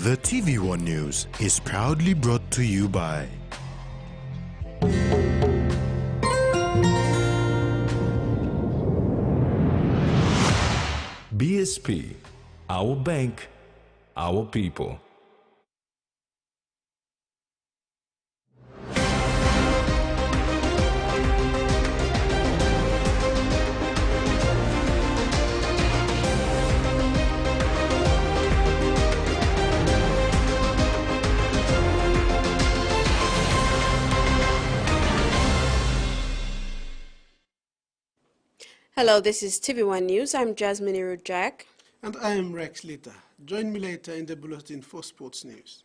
The TVWAN News is proudly brought to you by BSP, our bank, our people. Hello, this is TVWAN News. I'm Jasmine Irujak. And I am Rex Lita. Join me later in the bulletin for sports news.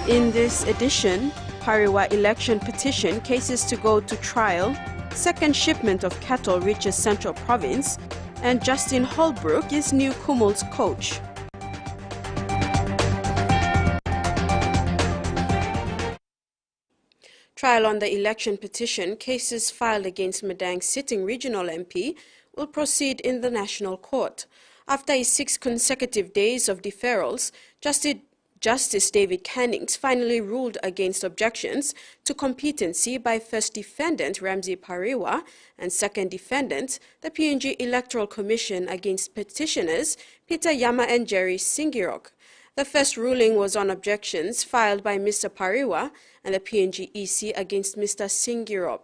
In this edition, Pariwa election petition cases to go to trial, second shipment of cattle reaches Central Province, and Justin Holbrook is new Kumul's coach. Trial on the election petition, cases filed against Madang's sitting regional MP, will proceed in the National Court. After 6 consecutive days of deferrals, Justice David Cannings finally ruled against objections to competency by first defendant Ramsey Pariwa and second defendant, the PNG Electoral Commission, against petitioners Peter Yama and Jerry Singirok. The first ruling was on objections filed by Mr. Pariwa and the PNG EC against Mr. Singirok,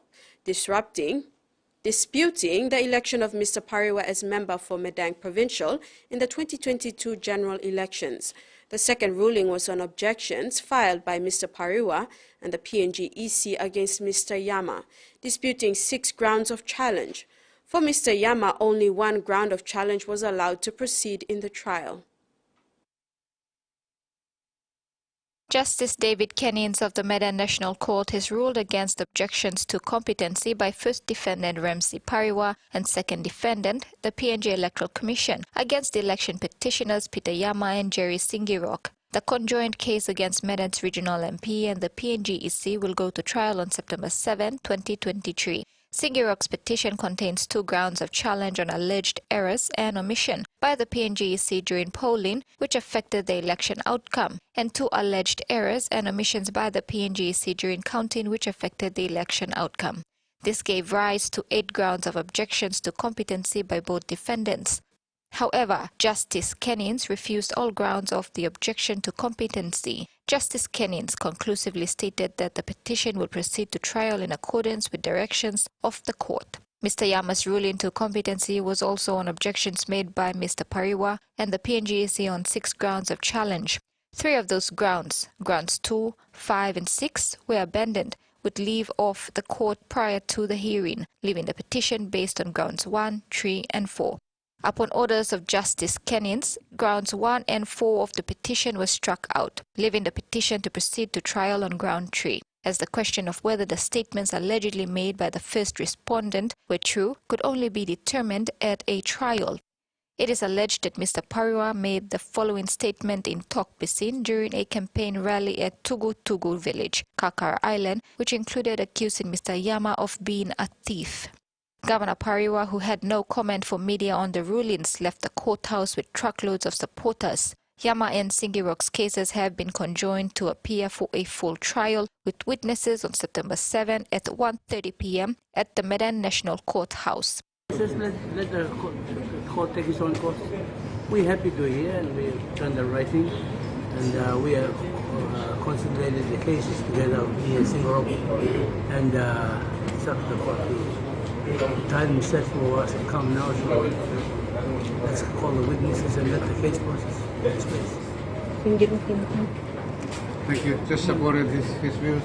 disputing the election of Mr. Pariwa as member for Madang Provincial in the 2022 general elections. The second ruling was on objections filed by Mr. Pariwa and the PNG EC against Mr. Yama, disputing 6 grounds of challenge. For Mr. Yama, only 1 ground of challenge was allowed to proceed in the trial. Justice David Cannings of the Medan National Court has ruled against objections to competency by first defendant Ramsey Pariwa and second defendant, the PNG Electoral Commission, against the election petitioners Peter Yama and Jerry Singirok. The conjoined case against Medan's regional MP and the PNG EC will go to trial on September 7, 2023. Singirok's petition contains 2 grounds of challenge on alleged errors and omission by the PNG EC during polling, which affected the election outcome, and 2 alleged errors and omissions by the PNG EC during counting, which affected the election outcome. This gave rise to 8 grounds of objections to competency by both defendants. However, Justice Cannings refused all grounds of the objection to competency. Justice Cannings conclusively stated that the petition will proceed to trial in accordance with directions of the court. Mr. Yama's ruling to competency was also on objections made by Mr. Pariwa and the PNGEC on 6 grounds of challenge. 3 of those grounds, grounds 2, 5 and 6, were abandoned with leave of the court prior to the hearing, leaving the petition based on grounds 1, 3 and 4. Upon orders of Justice Cannings, grounds 1 and 4 of the petition were struck out, leaving the petition to proceed to trial on ground 3, as the question of whether the statements allegedly made by the first respondent were true could only be determined at a trial. It is alleged that Mr. Pariwa made the following statement in Tokbisin during a campaign rally at Tugu Tugu village, Kakar Island, which included accusing Mr. Yama of being a thief. Governor Pariwa, who had no comment for media on the rulings, left the courthouse with truckloads of supporters. Yama and Singirok's cases have been conjoined to appear for a full trial with witnesses on September 7 at 1:30 p.m. at the Medan National Courthouse. Let the court take its own course. We're happy to hear and we've done the right thing, and we have consolidated the cases together with me and Singirok, and it's up to the court to time set for us to come now, so let's call the witnesses and let the case process take place. Thank you. Just supported his views.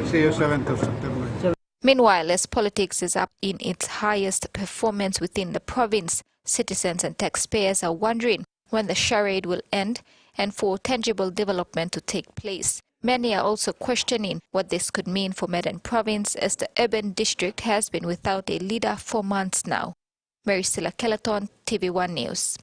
See you 7th of September. Meanwhile, as politics is up in its highest performance within the province, citizens and taxpayers are wondering when the charade will end and for tangible development to take place. Many are also questioning what this could mean for Medan Province, as the urban district has been without a leader for months now. Maricela Kelleton, TVWAN News.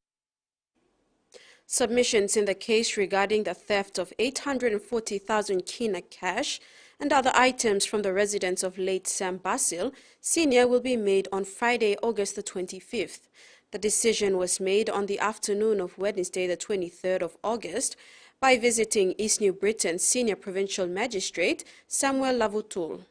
Submissions in the case regarding the theft of 840,000 kina cash and other items from the residence of late Sam Basil Sr. will be made on Friday, August the 25th. The decision was made on the afternoon of Wednesday, the 23rd of August, by visiting East New Britain's Senior Provincial Magistrate, Samuel Lavutul.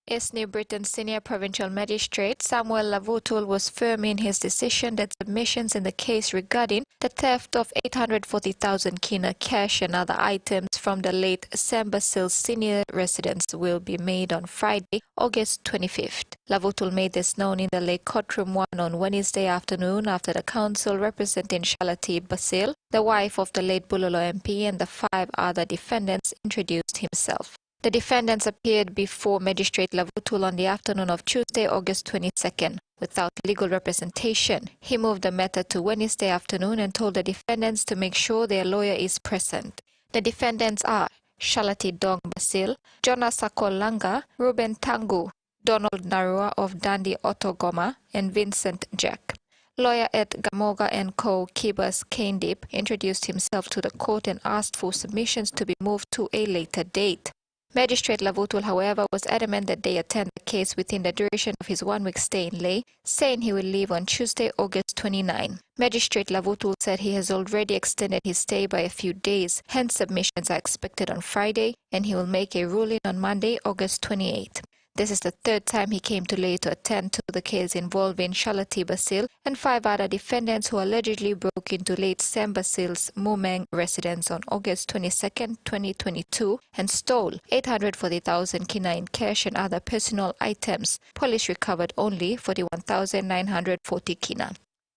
East New Britain's Senior Provincial Magistrate Samuel Lavutul was firm in his decision that submissions in the case regarding the theft of 840,000 kina cash and other items from the late Sam Basil's senior residence will be made on Friday, August 25th. Lavutul made this known in the Lake Courtroom 1 on Wednesday afternoon after the counsel representing Shalati Basil, the wife of the late Bulolo MP, and the 5 other defendants introduced himself. The defendants appeared before Magistrate Lavutul on the afternoon of Tuesday, August 22nd. Without legal representation, he moved the matter to Wednesday afternoon and told the defendants to make sure their lawyer is present. The defendants are Shalati Dong Basil, Jonas Sakolanga, Ruben Tangu, Donald Narua of Dandi Otogoma, and Vincent Jack. Lawyer at Gamoga & Co. Kibas Kaindip introduced himself to the court and asked for submissions to be moved to a later date. Magistrate Lavutul, however, was adamant that they attend the case within the duration of his 1-week stay in Leh, saying he will leave on Tuesday, August 29. Magistrate Lavutul said he has already extended his stay by a few days, hence submissions are expected on Friday, and he will make a ruling on Monday, August 28. This is the 3rd time he came to Leh to attend to the case involving Shalati Basil and 5 other defendants who allegedly broke into late Sam Basil's Mumeng residence on August 22, 2022 and stole 840,000 kina in cash and other personal items. Police recovered only 41,940 kina.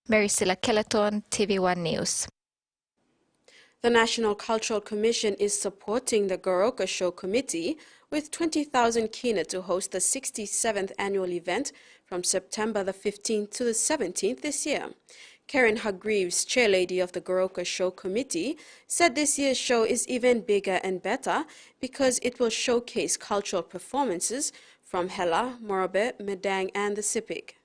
Mary Silla Kelleton, TVWAN News. The National Cultural Commission is supporting the Goroka Show Committee with 20,000 kina to host the 67th annual event from September the 15th to the 17th this year. Karen Hargreaves, chairlady of the Goroka Show Committee, said this year's show is even bigger and better because it will showcase cultural performances from Hela, Morobe, Medang and the Sipik.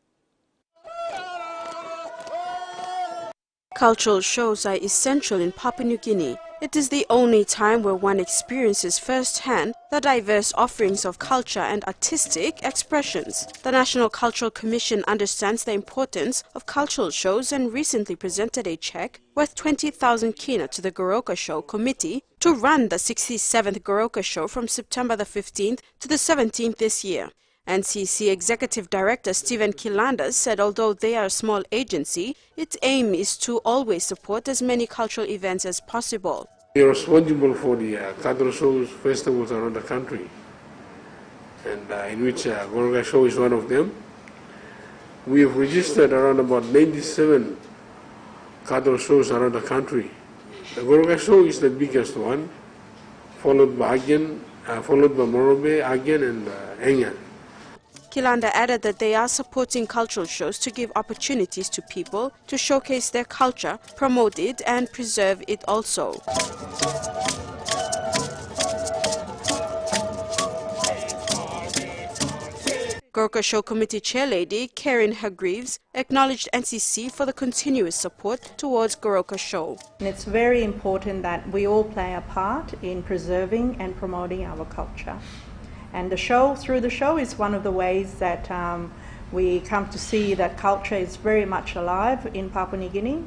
Cultural shows are essential in Papua New Guinea. It is the only time where one experiences firsthand the diverse offerings of culture and artistic expressions. The National Cultural Commission understands the importance of cultural shows and recently presented a check worth 20,000 kina to the Goroka Show Committee to run the 67th Goroka Show from September the 15th to the 17th this year. NCC Executive Director Stephen Kilandas said although they are a small agency, its aim is to always support as many cultural events as possible. We are responsible for the cultural shows, festivals around the country, and in which Goroka Show is one of them. We have registered around about 97 cultural shows around the country. The Goroka Show is the biggest one, followed by Agyan, followed by Morobe, Agyan, and Engan. Kilanda added that they are supporting cultural shows to give opportunities to people to showcase their culture, promote it and preserve it also. Goroka Show Committee Chairlady Karen Hargreaves acknowledged NCC for the continuous support towards Goroka Show. And it's very important that we all play a part in preserving and promoting our culture. And the show, through the show, is one of the ways that we come to see that culture is very much alive in Papua New Guinea,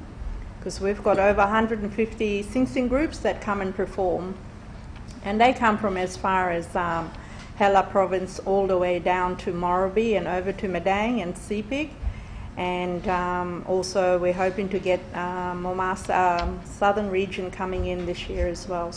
because we've got over 150 sing-sing groups that come and perform. And they come from as far as Hela province all the way down to Morobe and over to Medang and Sepik. And also we're hoping to get Momasa southern region coming in this year as well.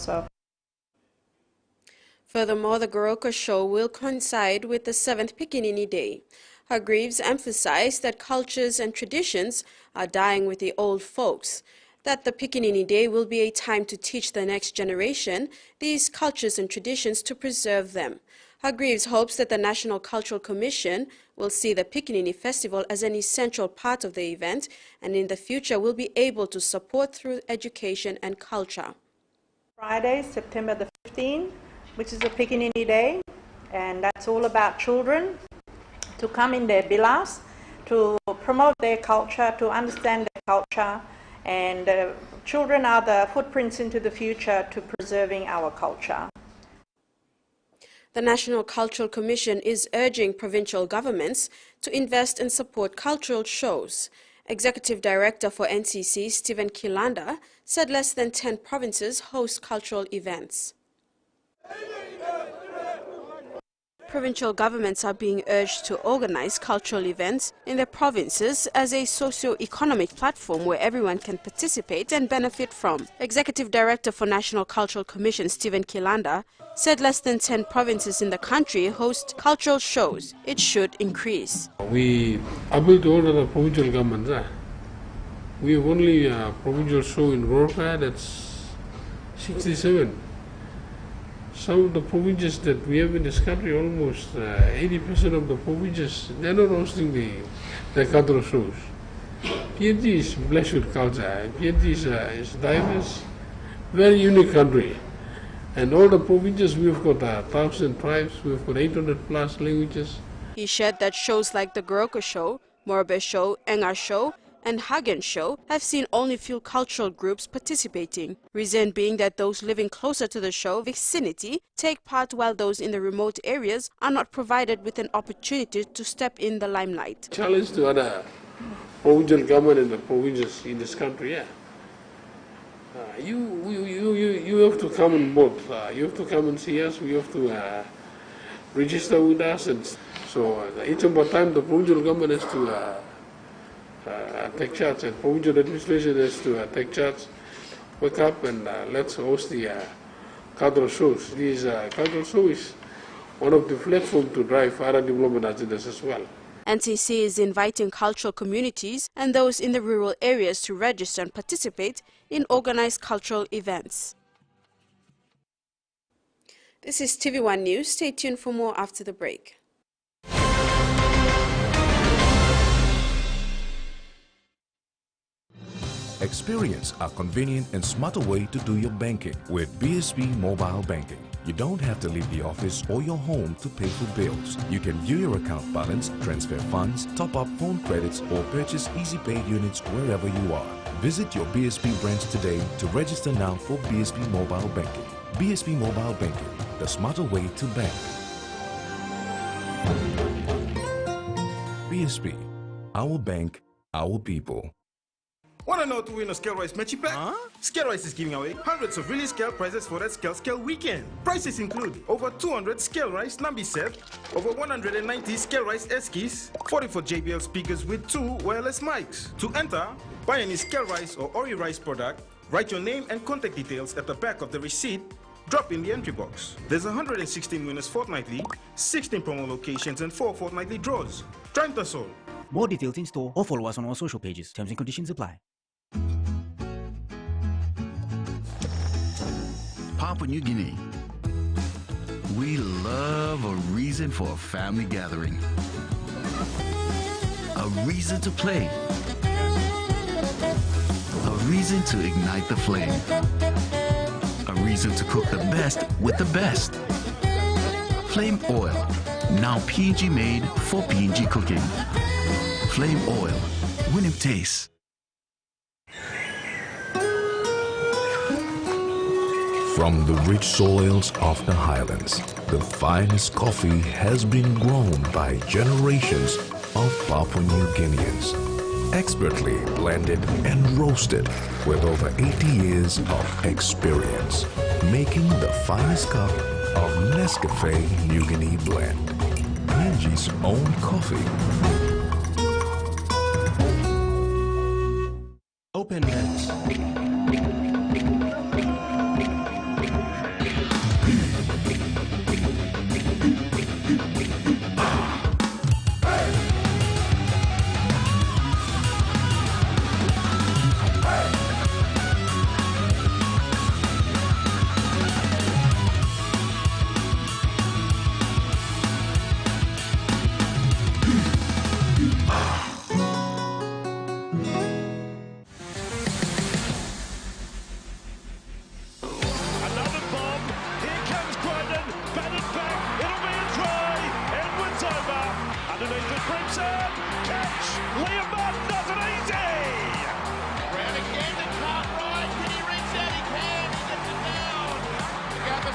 Furthermore, the Goroka Show will coincide with the 7th Pikinini Day. Hargreaves emphasized that cultures and traditions are dying with the old folks, that the Pikinini Day will be a time to teach the next generation these cultures and traditions to preserve them. Hargreaves hopes that the National Cultural Commission will see the Pikinini Festival as an essential part of the event and in the future will be able to support through education and culture. Friday, September the 15th, which is a Pikinini Day, and that's all about children to come in their bilas, to promote their culture, to understand their culture, and children are the footprints into the future to preserving our culture. The National Cultural Commission is urging provincial governments to invest and support cultural shows. Executive Director for NCC, Stephen Kilanda, said less than 10 provinces host cultural events. Provincial governments are being urged to organize cultural events in their provinces as a socio-economic platform where everyone can participate and benefit from. Executive Director for National Cultural Commission, Stephen Kilanda, said less than 10 provinces in the country host cultural shows. It should increase. We appeal to all other provincial governments. We have only a provincial show in Rorka, that's 67. Some of the provinces that we have in this country, almost 80% of the provinces, they're not hosting the cultural shows. PNG is blessed with culture. PNG is diverse, very unique country. And all the provinces, we've got 1,000 tribes, we've got 800 plus languages. He shared that shows like the Goroka Show, Morobe Show, Enga Show, and Hagen Show have seen only few cultural groups participating. Reason being that those living closer to the show vicinity take part while those in the remote areas are not provided with an opportunity to step in the limelight. Challenge to other provincial government and the provinces in this country, yeah. You have to come on board. You have to come and see us. We have to register with us. And so each of the time the provincial government has to take charge, and provincial administration has to take charge, wake up and let's host the cultural shows. These cultural shows is one of the platforms to drive other development agendas as well. NCC is inviting cultural communities and those in the rural areas to register and participate in organized cultural events. This is TVWAN News. Stay tuned for more after the break. Experience a convenient and smarter way to do your banking with BSB Mobile Banking. You don't have to leave the office or your home to pay for bills. You can view your account balance, transfer funds, top up phone credits, or purchase Easy Pay units wherever you are. Visit your BSB branch today to register now for BSB Mobile Banking. BSB Mobile Banking, the smarter way to bank. BSB, our bank, our people. Want to know to win a Scale Rice Matchy Pack? Scale Rice is giving away hundreds of really scale prizes for that Scale weekend. Prizes include over 200 Scale Rice Nambi set, over 190 Scale Rice Eskies, 44 JBL speakers with 2 wireless mics. To enter, buy any Scale Rice or Ori Rice product, write your name and contact details at the back of the receipt, drop in the entry box. There's 116 winners fortnightly, 16 promo locations and 4 fortnightly draws. Time to soul. More details in store or follow us on our social pages. Terms and conditions apply. Papua New Guinea. We love a reason for a family gathering. A reason to play. A reason to ignite the flame. A reason to cook the best with the best. Flame Oil, now PNG made for PNG cooking. Flame Oil, winning taste. From the rich soils of the highlands, the finest coffee has been grown by generations of Papua New Guineans. Expertly blended and roasted with over 80 years of experience, making the finest cup of Nescafe New Guinea blend. PNG's own coffee. Open hands.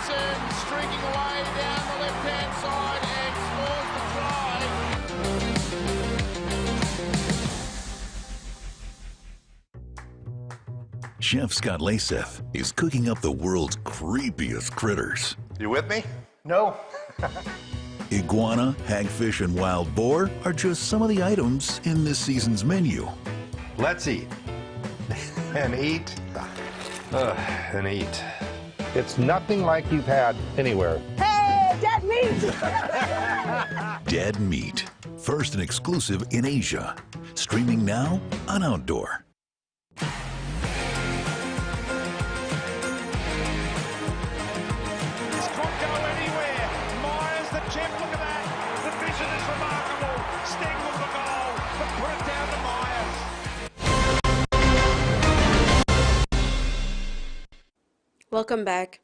Johnson streaking away down the left-hand side and scores the try. Chef Scott Laseth is cooking up the world's creepiest critters. You with me? No. Iguana, hagfish, and wild boar are just some of the items in this season's menu. Let's eat. And eat. And eat. It's nothing like you've had anywhere. Hey, dead meat! Dead Meat, first and exclusive in Asia. Streaming now on Outdoor. Welcome back.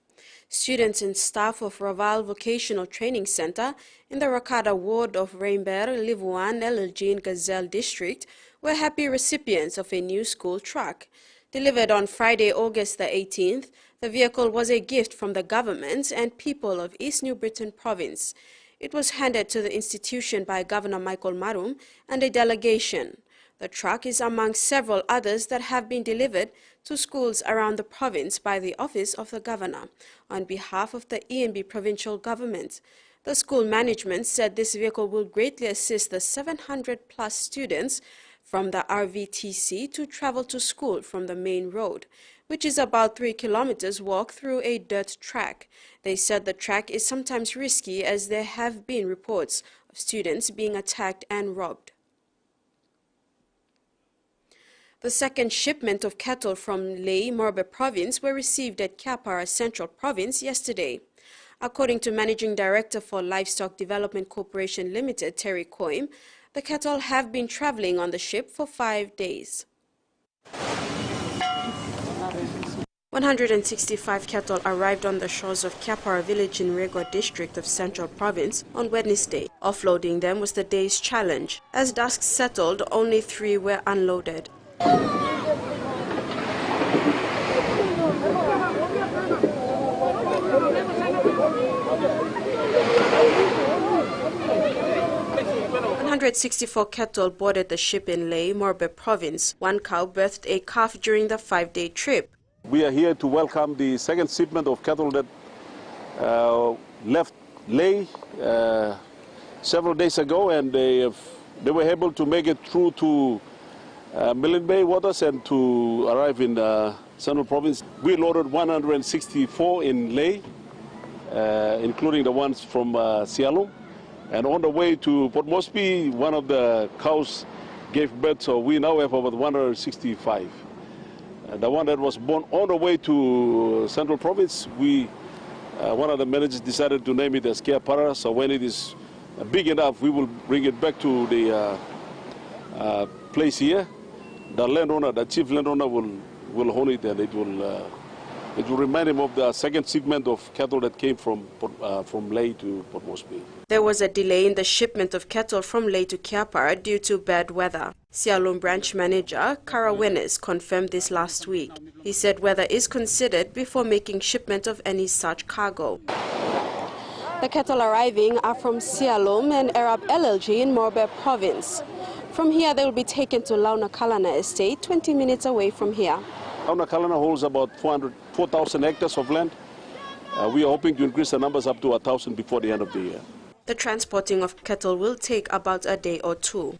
Students and staff of Raval Vocational Training Center in the Rakata ward of Rainbear, TVWAN, LLG in Gazelle District were happy recipients of a new school truck. Delivered on Friday, August the 18th, the vehicle was a gift from the government and people of East New Britain Province. It was handed to the institution by Governor Michael Marum and a delegation. The truck is among several others that have been delivered to schools around the province by the Office of the Governor on behalf of the ENB provincial government. The school management said this vehicle will greatly assist the 700-plus students from the RVTC to travel to school from the main road, which is about 3 kilometers walk through a dirt track. They said the track is sometimes risky as there have been reports of students being attacked and robbed. The second shipment of cattle from Lae, Morbe Province were received at Kiapara Central Province yesterday. According to Managing Director for Livestock Development Corporation Limited, Terry Coim, the cattle have been traveling on the ship for 5 days. 165 cattle arrived on the shores of Kiapara village in Rego district of Central Province on Wednesday. Offloading them was the day's challenge. As dusk settled, only 3 were unloaded. 164 cattle boarded the ship in Lae, Morbe Province. 1 cow birthed a calf during the 5-day trip. We are here to welcome the second shipment of cattle that left Lae several days ago, and they were able to make it through to Millen Bay waters and to arrive in Central Province. We loaded 164 in Lae, including the ones from Sialong. And on the way to Port Moresby, one of the cows gave birth, so we now have about 165. The one that was born on the way to Central Province, one of the managers decided to name it as Kiapara, so when it is big enough, we will bring it back to the place here. The landowner, the chief landowner will own it, and it will remind him of the second shipment of cattle that came from Lae to Port Moresby. There was a delay in the shipment of cattle from Lae to Kiapara due to bad weather. Sialong branch manager Kara Wenes confirmed this last week. He said weather is considered before making shipment of any such cargo. The cattle arriving are from Sialong and Arab LLG in Morbe Province. From here, they will be taken to Launa Kalana Estate, 20 minutes away from here. Launa Kalana holds about 4,000 hectares of land. We are hoping to increase the numbers up to 1,000 before the end of the year. The transporting of cattle will take about a day or 2.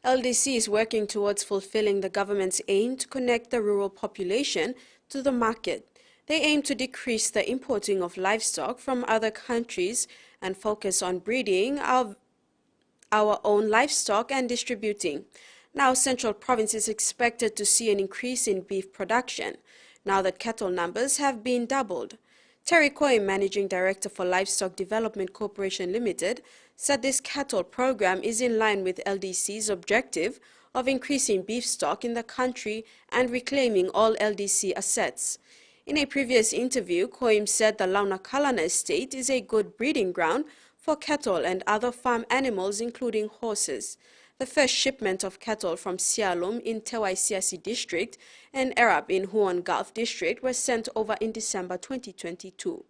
LDC is working towards fulfilling the government's aim to connect the rural population to the market. They aim to decrease the importing of livestock from other countries and focus on breeding our own livestock and distributing. Now, Central Province is expected to see an increase in beef production, now that cattle numbers have been doubled. Terry Coim, Managing Director for Livestock Development Corporation Limited, said this cattle program is in line with LDC's objective of increasing beef stock in the country and reclaiming all LDC assets. In a previous interview, Coim said the Launa Kalana estate is a good breeding ground for cattle and other farm animals, including horses. The first shipment of cattle from Sialum in Tewai-Siasi district and Arab in Huon Gulf district were sent over in December 2022.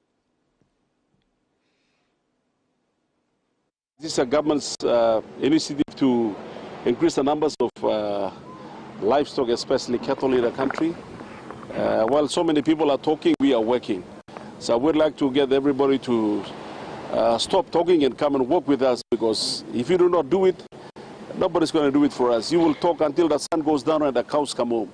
This is a government's initiative to increase the numbers of livestock, especially cattle in the country. While so many people are talking, we are working. So I would like to get everybody to stop talking and come and work with us, because if you do not do it, nobody's going to do it for us. You will talk until the sun goes down and the cows come home.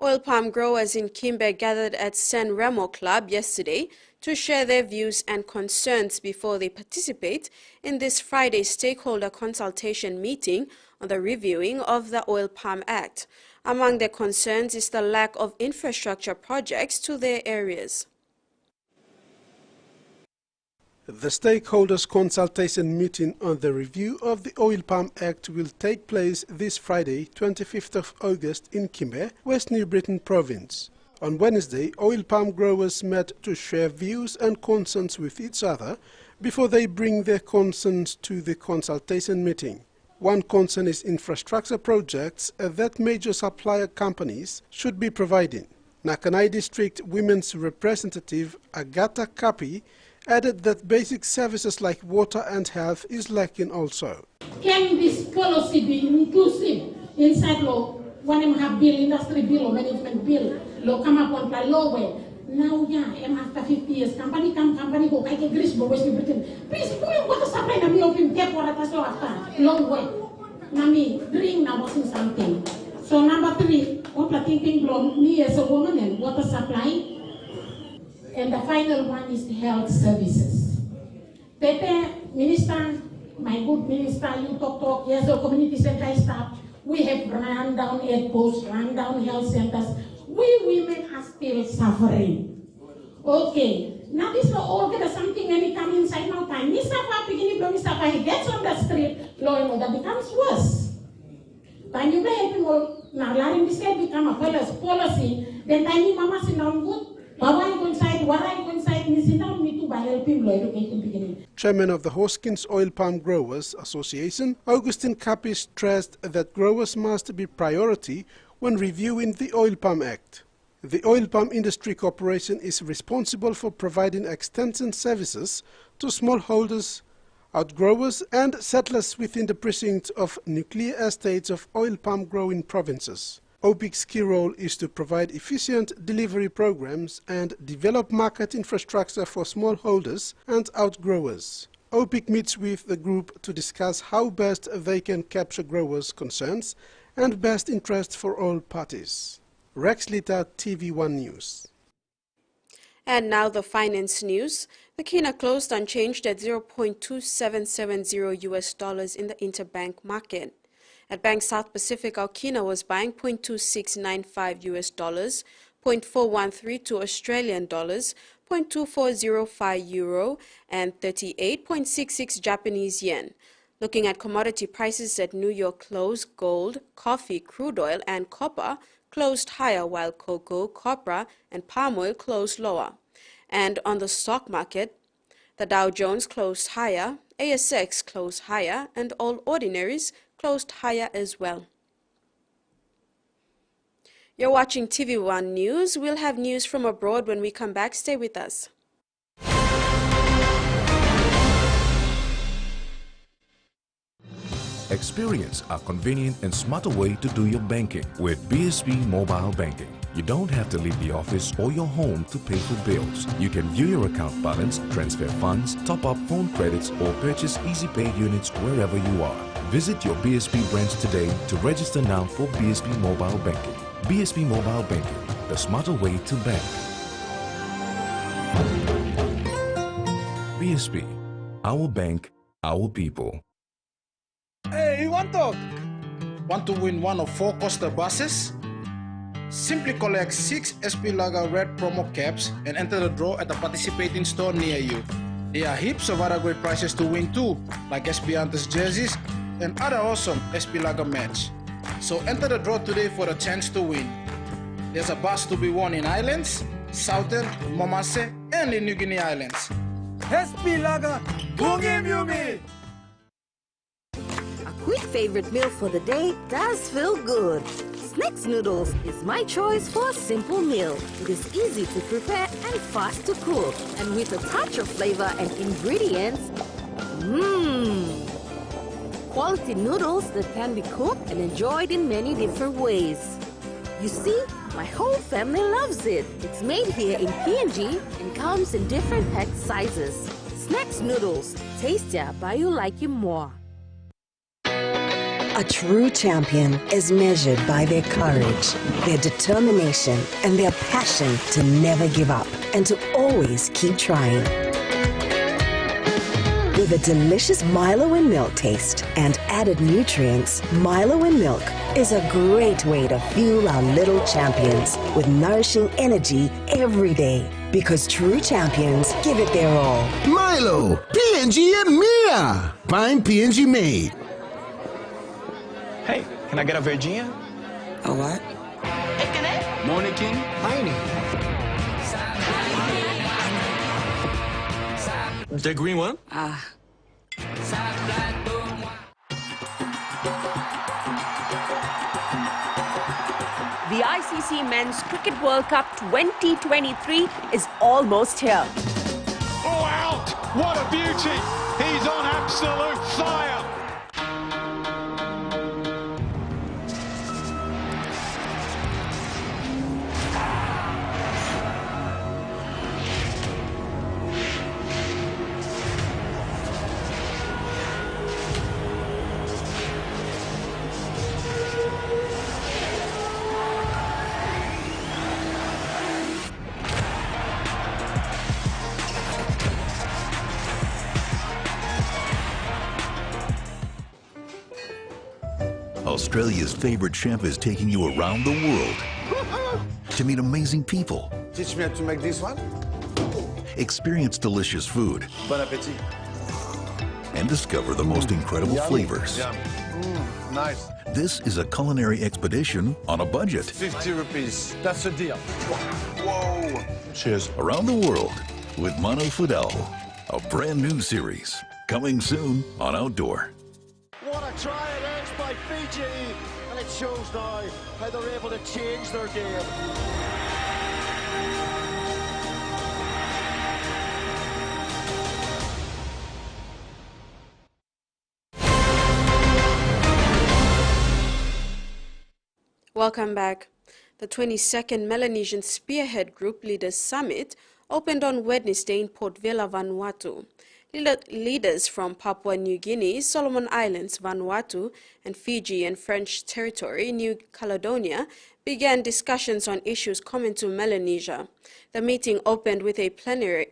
Oil palm growers in Kimbe gathered at San Remo Club yesterday to share their views and concerns before they participate in this Friday stakeholder consultation meeting on the reviewing of the Oil Palm Act. Among their concerns is the lack of infrastructure projects to their areas. The stakeholders consultation meeting on the review of the Oil Palm Act will take place this Friday, 25th of August in Kimbe, West New Britain Province. On Wednesday, oil palm growers met to share views and concerns with each other before they bring their concerns to the consultation meeting. One concern is infrastructure projects that major supplier companies should be providing. Nakanai District Women's Representative Agatha Kapi added that basic services like water and health is lacking also. Can this policy be inclusive inside law? When you have bill, industry bill or management bill, law come up on the law way. Now, yeah, after 50 years, company go, I get Greece, but West Britain. Please, put water supply and me open tap water after long way. Nami, drink now was something. So number 3, what I thinking from me as a woman and water supply. And the final one is the health services. Pepe, Minister, my good Minister, you talk, yes, the community center staff, we have run down air posts, run down health centers. We women are still suffering. Okay, now this is all get something when we come inside now time. He gets on the street, law and order becomes worse. Time you helping all, now letting this become a policy, then time you mama sit down good. Chairman of the Hoskins Oil Palm Growers Association, Augustine Kapi, stressed that growers must be priority when reviewing the Oil Palm Act. The Oil Palm Industry Corporation is responsible for providing extension services to smallholders, outgrowers and settlers within the precinct of nuclear estates of oil palm growing provinces. OPIC's key role is to provide efficient delivery programs and develop market infrastructure for smallholders and outgrowers. OPIC meets with the group to discuss how best they can capture growers' concerns and best interest for all parties. Rex Lita, TVWAN News. And now the finance news. The Kina closed unchanged at $0.2770 US in the interbank market. At Bank South Pacific, our Kina was buying $0.2695 US, $0.4132 Australian dollars, $0.2405 euro, and 38.66 Japanese yen. Looking at commodity prices at New York close, gold, coffee, crude oil, and copper closed higher, while cocoa, copra, and palm oil closed lower. And on the stock market, the Dow Jones closed higher, ASX closed higher, and all ordinaries closed higher as well. You're watching TV1 News. We'll have news from abroad when we come back. Stay with us. Experience a convenient and smarter way to do your banking with BSB Mobile Banking. You don't have to leave the office or your home to pay for bills. You can view your account balance, transfer funds, top up phone credits, or purchase Easy Pay units wherever you are. Visit your BSB branch today to register now for BSB Mobile Banking. BSB Mobile Banking, the smarter way to bank. BSB, our bank, our people. Hey, want to win one of 4 Costa buses? Simply collect 6 SP Lager red promo caps and enter the draw at a participating store near you. There are heaps of other great prizes to win too, like SP Hunters jerseys and other awesome SP Lager merch. So enter the draw today for a chance to win. There's a bus to be won in Islands, Southern, Momase, and in New Guinea Islands. SP Lager, Bungi Mumi! favorite meal for the day does feel good. Snacks noodles is my choice for a simple meal. It is easy to prepare and fast to cook. And with a touch of flavor and ingredients, quality noodles that can be cooked and enjoyed in many different ways. You see, my whole family loves it. It's made here in PNG and comes in different pack sizes. Snacks noodles, tastier but you like it more. A true champion is measured by their courage, their determination, and their passion to never give up and to always keep trying. With a delicious Milo in milk taste and added nutrients, Milo in milk is a great way to fuel our little champions with nourishing energy every day. Because true champions give it their all. Milo, PNG and Mia. Find PNG made. Hey, can I get a Virginia? A what? Morning King? Heine. The green one? The ICC Men's Cricket World Cup 2023 is almost here. Oh, out! What a beauty! He's on absolute fire! Australia's favorite chef is taking you around the world to meet amazing people. Teach me how to make this one. Experience delicious food. Bon appetit. And discover the most incredible flavors. Yum. Nice. This is a culinary expedition on a budget. 50 rupees. That's a deal. Whoa. Cheers. Around the world with Mano Fidel, a brand new series coming soon on Outdoor. What a try it is by Fiji, and it shows now how they're able to change their game. Welcome back. The 22nd Melanesian Spearhead Group Leaders Summit opened on Wednesday in Port Vila, Vanuatu. Leaders from Papua New Guinea, Solomon Islands, Vanuatu, and Fiji and French territory, New Caledonia, began discussions on issues common to Melanesia. The meeting opened with a plenary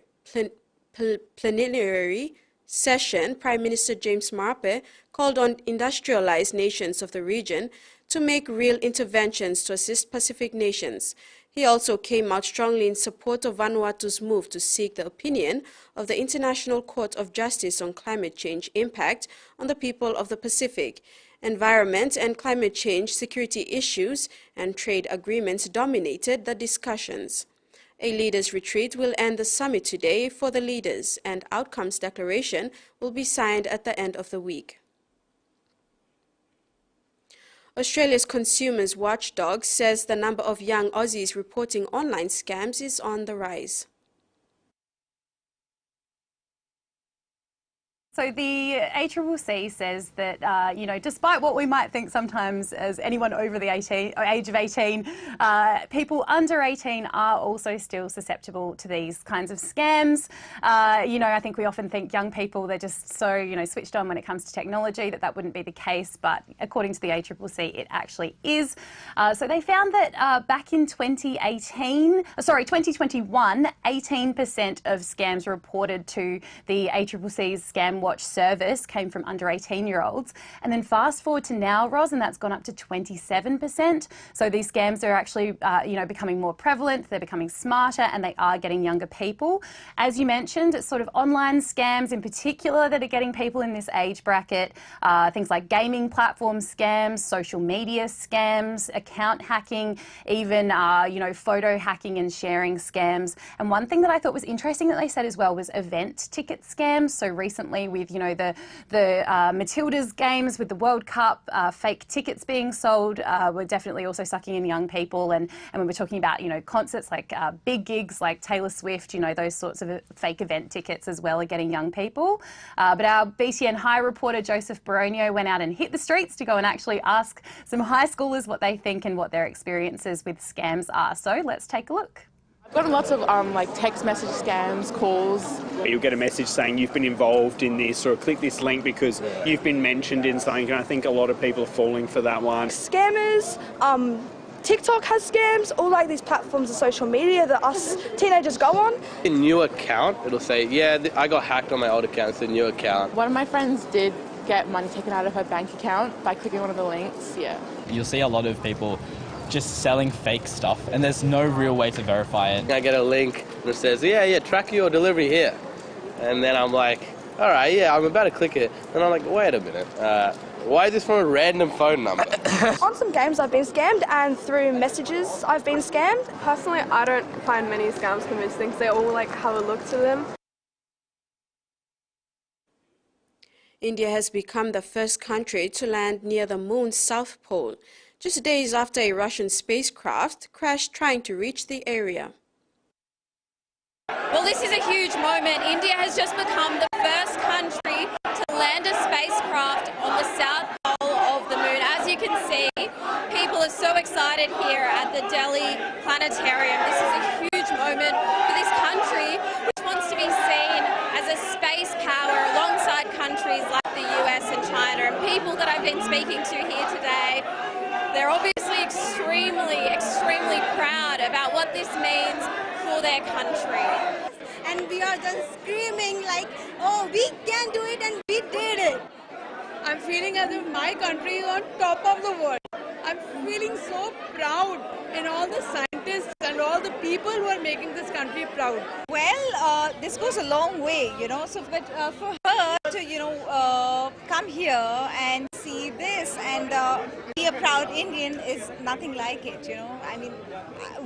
session. Prime Minister James Marape called on industrialized nations of the region to make real interventions to assist Pacific nations. He also came out strongly in support of Vanuatu's move to seek the opinion of the International Court of Justice on climate change impact on the people of the Pacific. Environment and climate change, security issues, and trade agreements dominated the discussions. A leaders' retreat will end the summit today for the leaders, and outcomes declaration will be signed at the end of the week. Australia's Consumers Watchdog says the number of young Aussies reporting online scams is on the rise. So the ACCC says that, despite what we might think sometimes as anyone over the age of 18, people under 18 are also still susceptible to these kinds of scams. I think we often think young people, they're just so, switched on when it comes to technology, that wouldn't be the case. But according to the ACCC, it actually is. So they found that back in 2021, 18% of scams reported to the ACCC's Scam Watch service came from under 18-year-olds. And then fast forward to now, Ros, and that's gone up to 27%. So these scams are actually, becoming more prevalent, they're becoming smarter, and they are getting younger people. As you mentioned, it's sort of online scams in particular that are getting people in this age bracket. Things like gaming platform scams, social media scams, account hacking, even, photo hacking and sharing scams. And one thing that I thought was interesting that they said as well was event ticket scams. So recently with, you know, the Matildas games with the World Cup, fake tickets being sold. We're definitely also sucking in young people, and when we're talking about, you know, concerts like big gigs like Taylor Swift, you know, those sorts of fake event tickets as well are getting young people. But our BTN High reporter Joseph Baronio went out and hit the streets to go and actually ask some high schoolers what they think and what their experiences with scams are. So let's take a look. I've gotten lots of like text message scams, calls. You'll get a message saying you've been involved in this, or click this link because you've been mentioned in something, and I think a lot of people are falling for that one. Scammers, TikTok has scams, all like these platforms of social media that us teenagers go on. A new account, it'll say, yeah, I got hacked on my old account, it's a new account. One of my friends did get money taken out of her bank account by clicking one of the links, yeah. You'll see a lot of people just selling fake stuff, and there's no real way to verify it. I get a link that says, yeah, track your delivery here. And then I'm like, all right, yeah, I'm about to click it. And I'm like, wait a minute, why is this from a random phone number? On some games I've been scammed, and through messages I've been scammed. Personally, I don't find many scams convincing because they all like have a look to them. India has become the first country to land near the moon's south pole, just days after a Russian spacecraft crashed trying to reach the area. Well, this is a huge moment. India has just become the first country to land a spacecraft on the south pole of the moon. As you can see, people are so excited here at the Delhi Planetarium. This is a huge moment for this country, which wants to be seen as a space power alongside countries like the US and China. And people that I've been speaking to here today, they're obviously extremely proud about what this means for their country. And we are just screaming like, oh, we can do it, and we did it. I'm feeling as if my country is on top of the world. I'm feeling so proud, and all the scientists and all the people who are making this country proud. Well, this goes a long way, you know, so but for her to, you know, come here and see this and be a proud Indian is nothing like it, you know. I mean,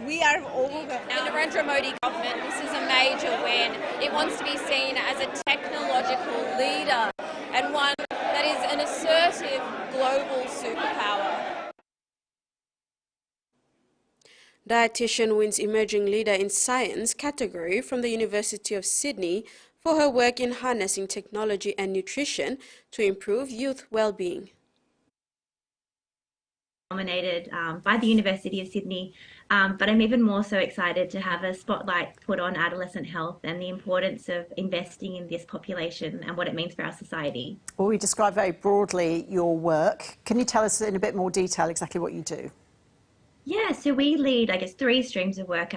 we are overwhelmed. Now, the Narendra Modi government, this is a major win. It wants to be seen as a technological leader and one that is an assertive global superpower. Dietitian wins Emerging Leader in Science category from the University of Sydney for her work in harnessing technology and nutrition to improve youth well-being. Nominated by the University of Sydney, but I'm even more so excited to have a spotlight put on adolescent health and the importance of investing in this population and what it means for our society. Well, we described very broadly your work. Can you tell us in a bit more detail exactly what you do? Yeah, so we lead, I guess, 3 streams of work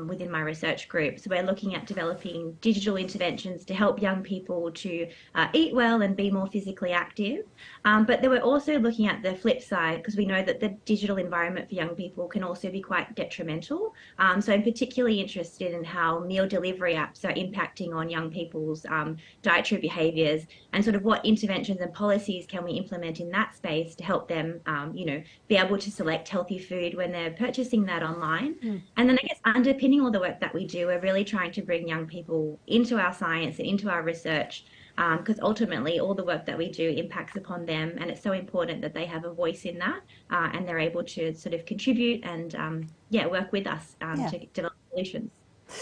within my research group. So we're looking at developing digital interventions to help young people to eat well and be more physically active. But then we're also looking at the flip side, because we know that the digital environment for young people can also be quite detrimental. So I'm particularly interested in how meal delivery apps are impacting on young people's dietary behaviours, and sort of what interventions and policies can we implement in that space to help them, you know, be able to select healthy food when they're purchasing that online. And then I guess underpinning all the work that we do, we're really trying to bring young people into our science and into our research, because ultimately all the work that we do impacts upon them, and it's so important that they have a voice in that, and they're able to sort of contribute and work with us to develop solutions.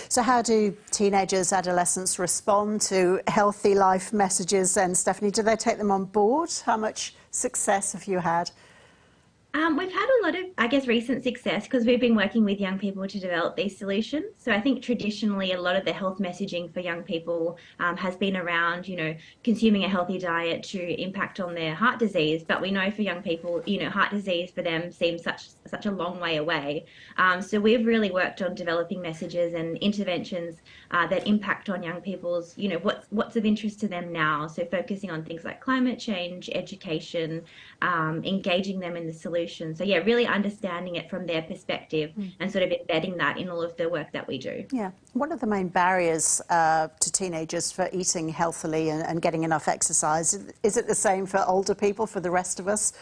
So how do teenagers, adolescents respond to healthy life messages, and Stephanie, do they take them on board? How much success have you had? We've had a lot of, I guess, recent success because we've been working with young people to develop these solutions. So I think traditionally a lot of the health messaging for young people has been around, you know, consuming a healthy diet to impact on their heart disease. But we know for young people, you know, heart disease for them seems such a long way away. So we've really worked on developing messages and interventions that impact on young people's, you know, what's of interest to them now. So focusing on things like climate change, education, engaging them in the solution. So yeah, really understanding it from their perspective and sort of embedding that in all of the work that we do. Yeah. What are the main barriers to teenagers for eating healthily and getting enough exercise? Is it the same for older people, for the rest of us?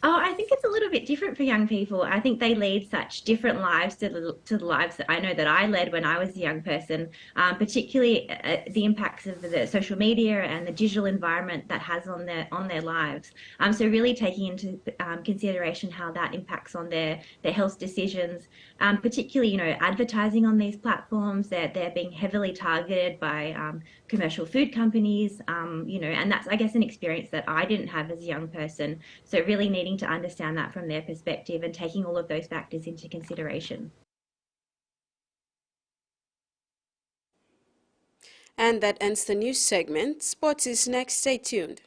Oh, I think it's a little bit different for young people. I think they lead such different lives to the lives that I know that I led when I was a young person, particularly the impacts of the social media and the digital environment that has on their lives. So really taking into consideration how that impacts on their health decisions, particularly, advertising on these platforms. They're being heavily targeted by commercial food companies, and that's, I guess, an experience that I didn't have as a young person. So really needing to understand that from their perspective and taking all of those factors into consideration. And that ends the news segment. Sports is next. Stay tuned.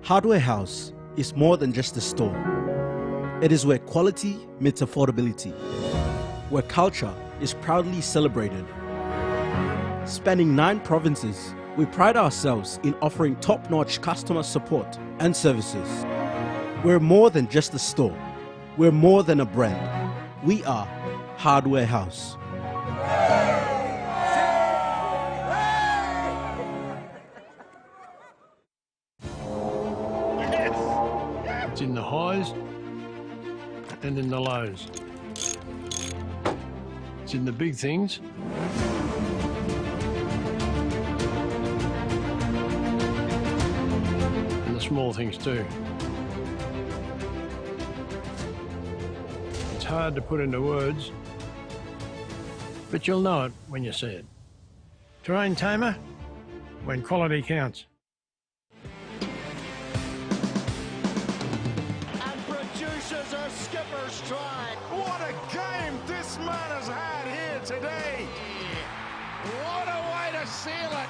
Hardware House is more than just a store. It is where quality meets affordability, where culture is proudly celebrated. Spanning 9 provinces, we pride ourselves in offering top-notch customer support and services. We're more than just a store. We're more than a brand. We are Hardware House. It's in the highs and in the lows. It's in the big things and the small things too. It's hard to put into words, but you'll know it when you see it. Terrain Tamer, when quality counts. Produces a skipper's strike. What a game this man has had here today. What a way to seal it.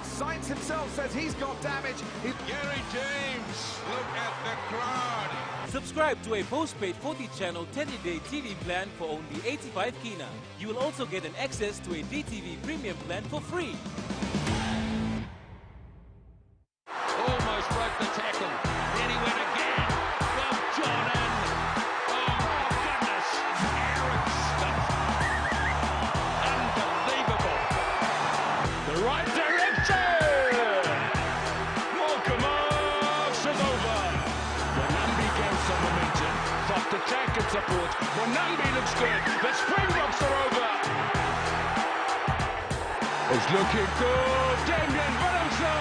Sainz himself says he's got damage. Gary James, look at the crowd. Subscribe to a postpaid 40-channel 10-day TV plan for only 85 kina. You will also get an access to a DTV premium plan for free. Almost broke the tackle. Then he went again. Well, Jordan. Oh, goodness. Aaron stuff. Unbelievable. The right direction. Walker-Marks is over. Wanambi gains some momentum. Soft attack and support. Wanambi looks good. The Springboks are over. It's looking good. Damien Velosa.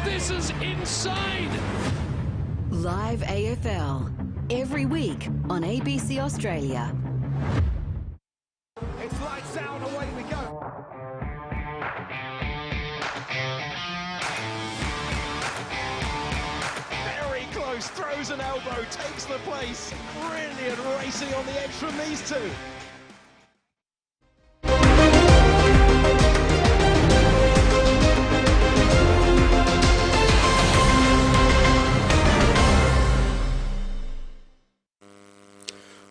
This is insane! Live AFL, every week on ABC Australia. It's lights out, away we go. Very close, throws an elbow, takes the place. Brilliant racing on the edge from these two.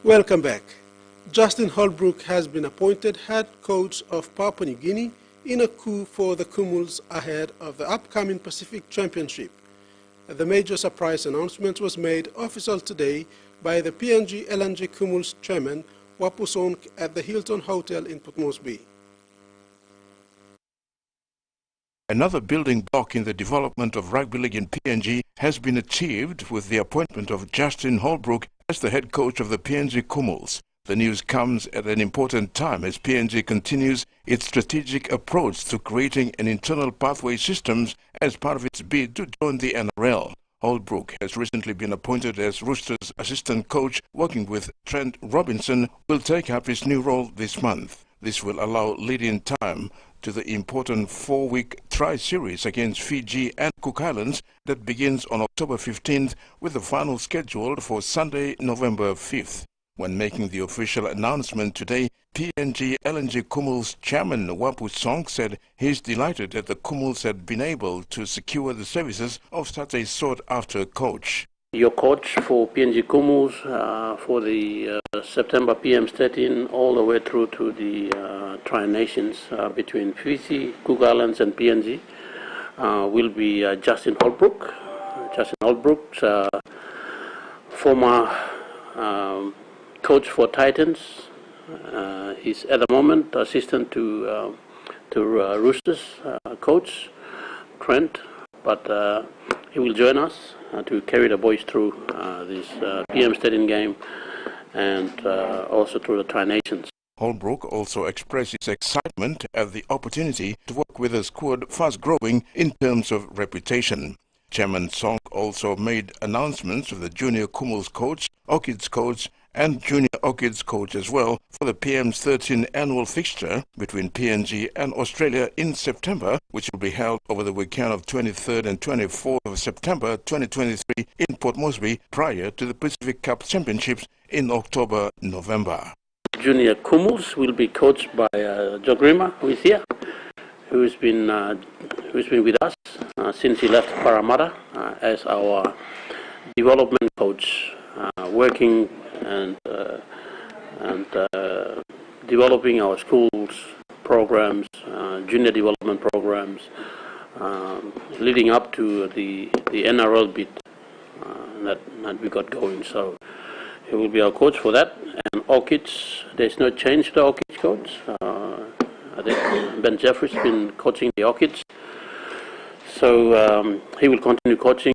Welcome back. Justin Holbrook has been appointed head coach of Papua New Guinea in a coup for the Kumuls ahead of the upcoming Pacific Championship. The major surprise announcement was made official today by the PNG LNG Kumuls chairman Wapu Sonk at the Hilton Hotel in Port Moresby. Another building block in the development of rugby league in PNG has been achieved with the appointment of Justin Holbrook as the head coach of the PNG Kumuls. The news comes at an important time as PNG continues its strategic approach to creating an internal pathway systems as part of its bid to join the NRL. Holbrook has recently been appointed as Roosters assistant coach, working with Trent Robinson, will take up his new role this month. This will allow lead-in time to the important 4-week tri-series against Fiji and Cook Islands that begins on October 15th, with the final scheduled for Sunday, November 5th. When making the official announcement today, PNG LNG Kumuls chairman Wapu Sonk said he's delighted that the Kumuls had been able to secure the services of such a sought-after coach. your coach for PNG Kumuls for the September PM13 all the way through to the Tri-Nations between Fiji, Cook Islands and PNG will be Justin Holbrook. Justin Holbrook's former coach for Titans. He's at the moment assistant to Roosters coach Trent, but he will join us to carry the boys through this PM13 game and also through the Tri-Nations. Holbrook also expressed his excitement at the opportunity to work with a squad fast growing in terms of reputation. Chairman Song also made announcements of the Junior Kumuls coach, Orchids coach and Junior Orchids coach as well for the PM's 13 annual fixture between PNG and Australia in September, which will be held over the weekend of 23rd and 24th of September 2023 in Port Moresby prior to the Pacific Cup Championships in October-November. Junior Kumuls will be coached by Jogrima, who is here, who's been with us since he left Parramatta as our development coach, working and developing our schools programs, junior development programs, leading up to the NRL bid that we got going. So he will be our coach for that. And Orchids, there's no change to the Orchids coach. I think Ben Jeffrey's been coaching the Orchids, so he will continue coaching.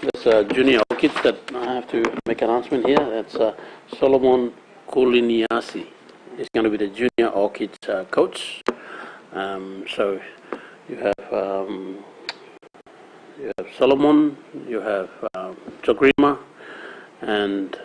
There's a junior Orchids that I have to make an announcement here. That's Solomon Koliniasi. He's going to be the junior Orchids coach. So you have Solomon, you have Jogrima, and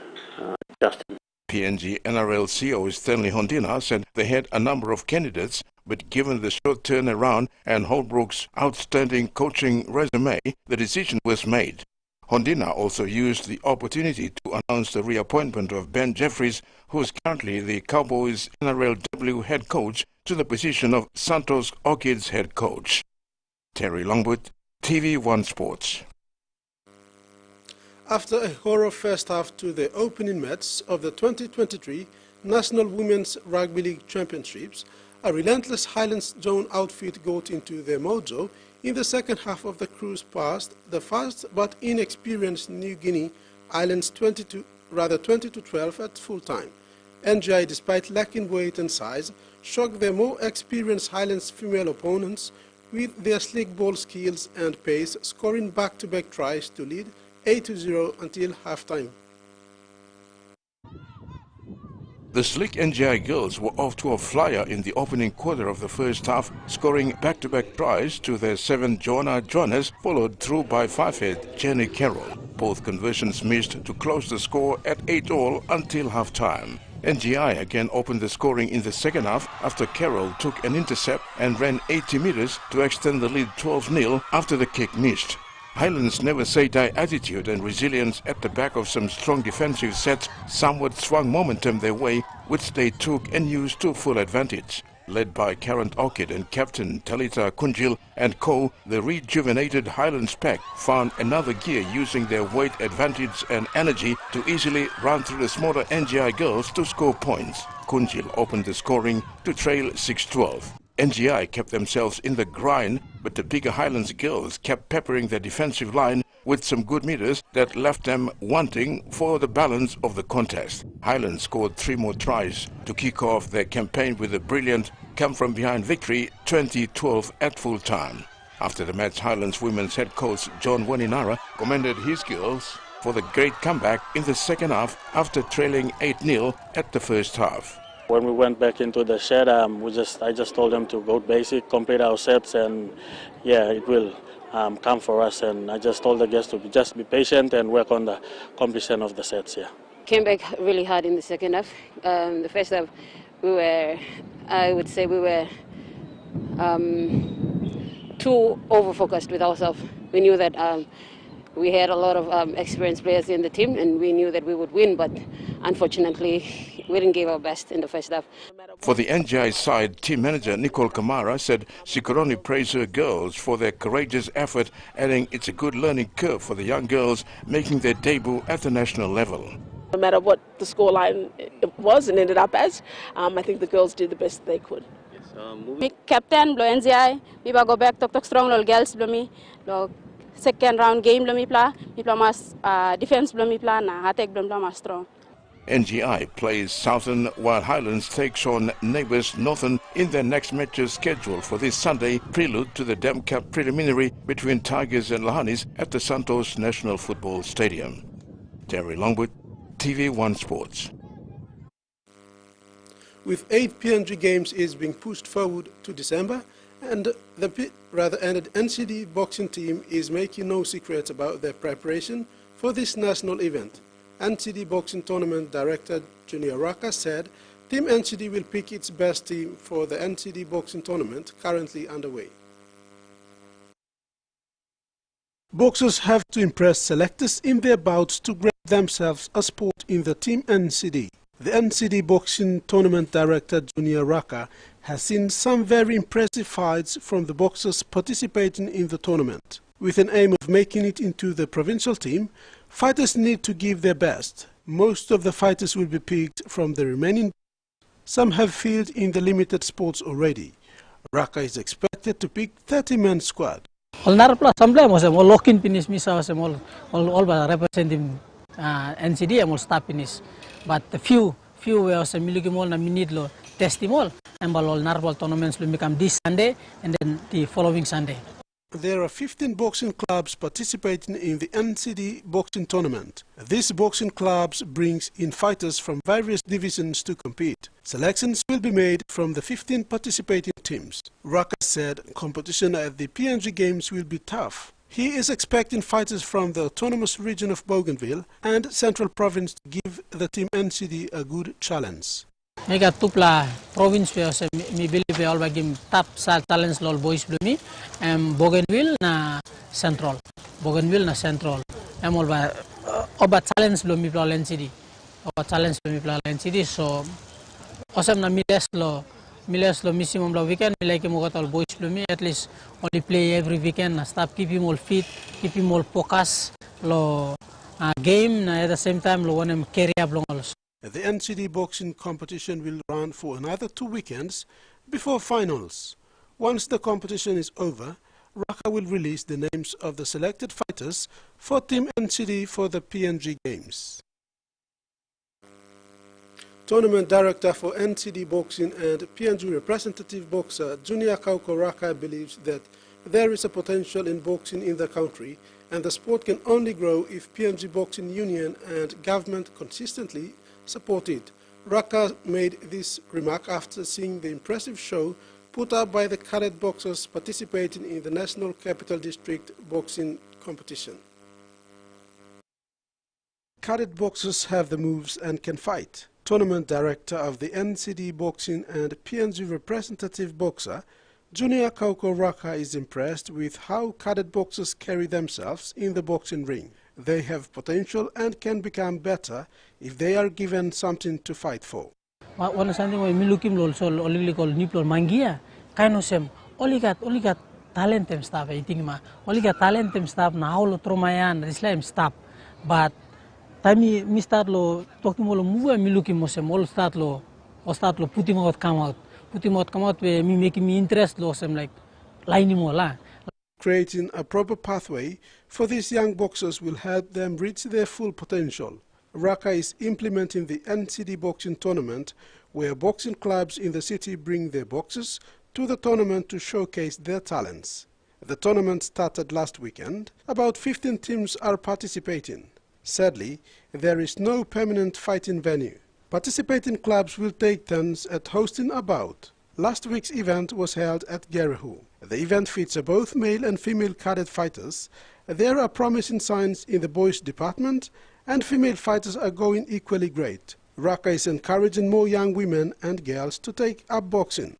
Justin. PNG NRL CEO Stanley Hondina said they had a number of candidates, but given the short turnaround and Holbrook's outstanding coaching resume, the decision was made. Hondina also used the opportunity to announce the reappointment of Ben Jeffries, who is currently the Cowboys NRLW head coach, to the position of Santos Orchids head coach. Terry Longwood, TV1 Sports. After a horror first half to the opening match of the 2023 National Women's Rugby League Championships, a relentless Highlands Zone outfit got into their mojo in the second half of the cruise past the fast but inexperienced New Guinea Islands 20-12 at full time. NGI, despite lacking weight and size, shocked their more experienced Highlands female opponents with their slick ball skills and pace, scoring back-to-back tries to lead 8-0 until halftime. The slick NGI girls were off to a flyer in the opening quarter of the first half, scoring back-to-back tries to their 7 Joanna Jonas, followed through by 5-head Jenny Carroll. Both conversions missed to close the score at 8-all until halftime. NGI again opened the scoring in the second half after Carroll took an intercept and ran 80 meters to extend the lead 12-0 after the kick missed. Highlands' never-say-die attitude and resilience at the back of some strong defensive sets somewhat swung momentum their way, which they took and used to full advantage. Led by Karen Orchid and captain Talita Kunjil and co, the rejuvenated Highlands pack found another gear using their weight advantage and energy to easily run through the smaller NGI girls to score points. Kunjil opened the scoring to trail 6-12. NGI kept themselves in the grind, but the bigger Highlands girls kept peppering their defensive line with some good meters that left them wanting for the balance of the contest. Highlands scored 3 more tries to kick off their campaign with a brilliant come-from-behind victory 20-12 at full time. After the match, Highlands women's head coach John Waninara commended his girls for the great comeback in the second half after trailing 8-0 at the first half. When we went back into the shed, I just told them to go basic, complete our sets, and yeah, it will come for us. And I just told the guys to just be patient and work on the completion of the sets. Yeah. Came back really hard in the second half. The first half, I would say we were too over-focused with ourselves. We knew that we had a lot of experienced players in the team, and we knew that we would win, but unfortunately, we didn't give our best in the first half. For the NGI side, team manager Nicole Kamara said she could only praise her girls for their courageous effort, adding it's a good learning curve for the young girls making their debut at the national level. No matter what the scoreline was and ended up as, I think the girls did the best they could. Captain blo NGI, we go back to strong lol girls blo mi, lo second round game blo mi pla mas defense blo mi pla na attack blo mas strong. NGI plays Southern while Highlands takes on neighbours Northern in their next matches scheduled for this Sunday, prelude to the Dam Cup preliminary between Tigers and Lahanis at the Santos National Football Stadium. Terry Longwood, TV1 Sports. With 8 PNG games is being pushed forward to December, and the NCD boxing team is making no secret about their preparation for this national event. NCD Boxing Tournament Director Junior Raka said Team NCD will pick its best team for the NCD Boxing Tournament currently underway. Boxers have to impress selectors in their bouts to grade themselves a spot in the Team NCD. The NCD Boxing Tournament Director Junior Raka has seen some very impressive fights from the boxers participating in the tournament. With an aim of making it into the provincial team, fighters need to give their best. Most of the fighters will be picked from the remaining. Some have filled in the limited spots already. Raka is expected to pick 30-man squad. All narapla samble mo all lock-in finish misa all representing NCD all stop finish. But the few we also miliki mol na minute lo testimol and all narapla tournaments will become this Sunday and then the following Sunday. There are 15 boxing clubs participating in the NCD boxing tournament. These boxing clubs brings in fighters from various divisions to compete. Selections will be made from the 15 participating teams. Raka said competition at the PNG Games will be tough. He is expecting fighters from the autonomous region of Bougainville and Central Province to give the Team NCD a good challenge. Mega tupla province we mi believe all bagim top talents lol boys blumi Bougainville na Central all ba oba talents blumi pla NCD so osam na miles lo maximum lo weekend like mo all boys blumi at least only play every weekend na stop keep him all fit, keep him all focus lo game na at the same time lo one carry up long also. The NCD boxing competition will run for another 2 weekends before finals. Once the competition is over, Raka will release the names of the selected fighters for Team NCD for the PNG Games. Tournament Director for NCD Boxing and PNG representative boxer Junior Kauko Raka believes that there is a potential in boxing in the country and the sport can only grow if PNG Boxing Union and government consistently support it. Raka made this remark after seeing the impressive show put up by the cadet boxers participating in the National Capital District boxing competition. Cadet boxers have the moves and can fight. Tournament Director of the NCD Boxing and PNG representative boxer Junior Kauko Raka is impressed with how cadet boxers carry themselves in the boxing ring. They have potential and can become better if they are given something to fight for. One something we milukim also only call niplo mangia kind of sem only got talent them stuff I think ma only got talent them stuff na how lo tromayan Islam stop but time me start lo talking mo move milukim mo sem all start lo putting out come out we me making me interest lo sem like line mo la. Creating a proper pathway for these young boxers will help them reach their full potential. Raka is implementing the NCD boxing tournament where boxing clubs in the city bring their boxers to the tournament to showcase their talents. The tournament started last weekend. About 15 teams are participating. Sadly, there is no permanent fighting venue. Participating clubs will take turns at hosting a bout. Last week's event was held at Gerehu. The event features both male and female cadet fighters. There are promising signs in the boys department and female fighters are going equally great. Raka is encouraging more young women and girls to take up boxing.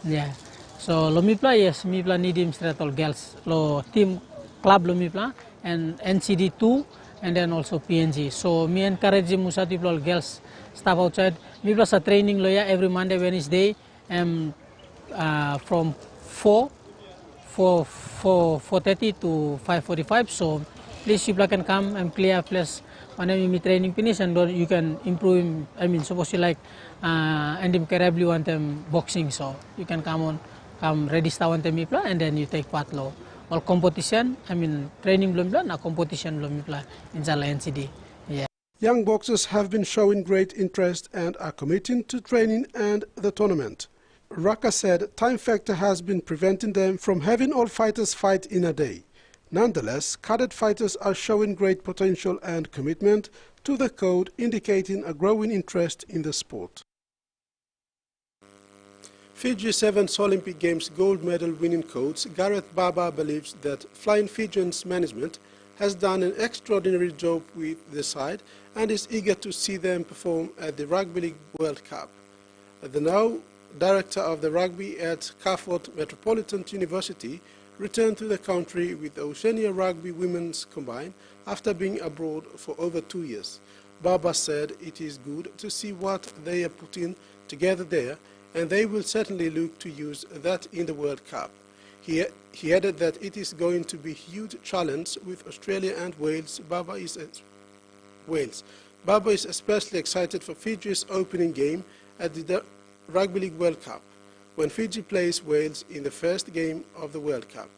Yeah, so lo mipla yes, mipla need him straight all girls. Lo team club lo mipla and NCD2 and then also PNG. So me encourage him musati all girls staff outside. We plus a training lawyer every Monday, Wednesday, from 4:30 to 5:45. So please, you can come and clear plus when we training finish and you can improve. I mean, suppose you like and you want them boxing, so you can come register one time and then you take part law. All competition, I mean training belum plan, competition belum plan inshallah NCD. Yeah. Young boxers have been showing great interest and are committing to training and the tournament. Raka said time factor has been preventing them from having all fighters fight in a day. Nonetheless, cadet fighters are showing great potential and commitment to the code, indicating a growing interest in the sport. Fiji 7's Olympic Games gold medal winning coach Gareth Baba believes that Flying Fijians management has done an extraordinary job with the side and is eager to see them perform at the Rugby League World Cup. The now director of the rugby at Carford Metropolitan University returned to the country with Oceania Rugby Women's Combine after being abroad for over 2 years. Baba said it is good to see what they are putting together there, and they will certainly look to use that in the World Cup. He added that it is going to be a huge challenge with Australia and Wales. Baba is especially excited for Fiji's opening game at the Rugby League World Cup, when Fiji plays Wales in the first game of the World Cup.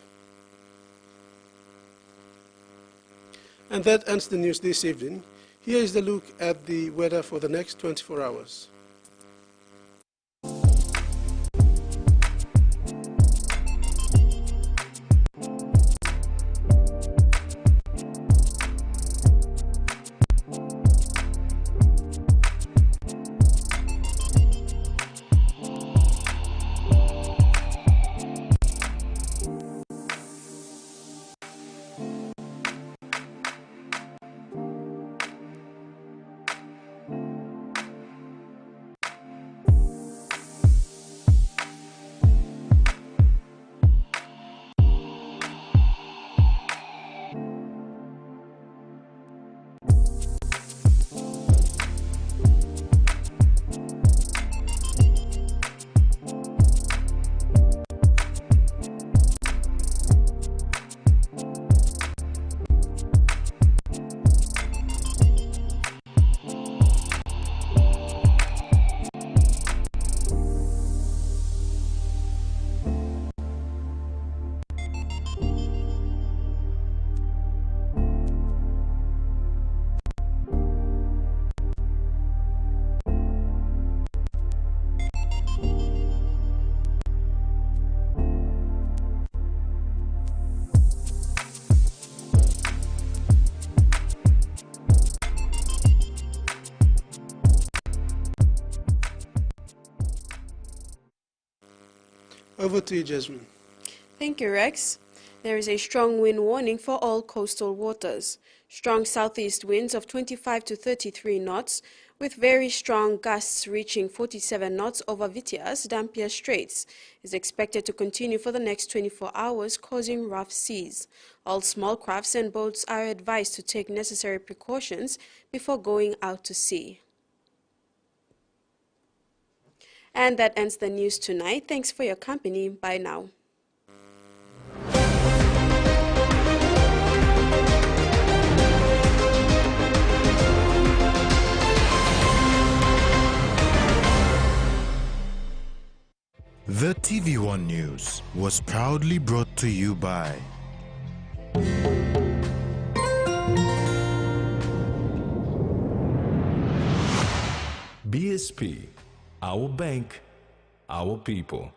And that ends the news this evening. Here is the look at the weather for the next 24 hours. Over to you, Jasmine. Thank you, Rex. There is a strong wind warning for all coastal waters. Strong southeast winds of 25 to 33 knots, with very strong gusts reaching 47 knots over Vitia's Dampier Straits, is expected to continue for the next 24 hours, causing rough seas. All small crafts and boats are advised to take necessary precautions before going out to sea. And that ends the news tonight. Thanks for your company. Bye now. The TVWAN News was proudly brought to you by BSP, our bank, our people.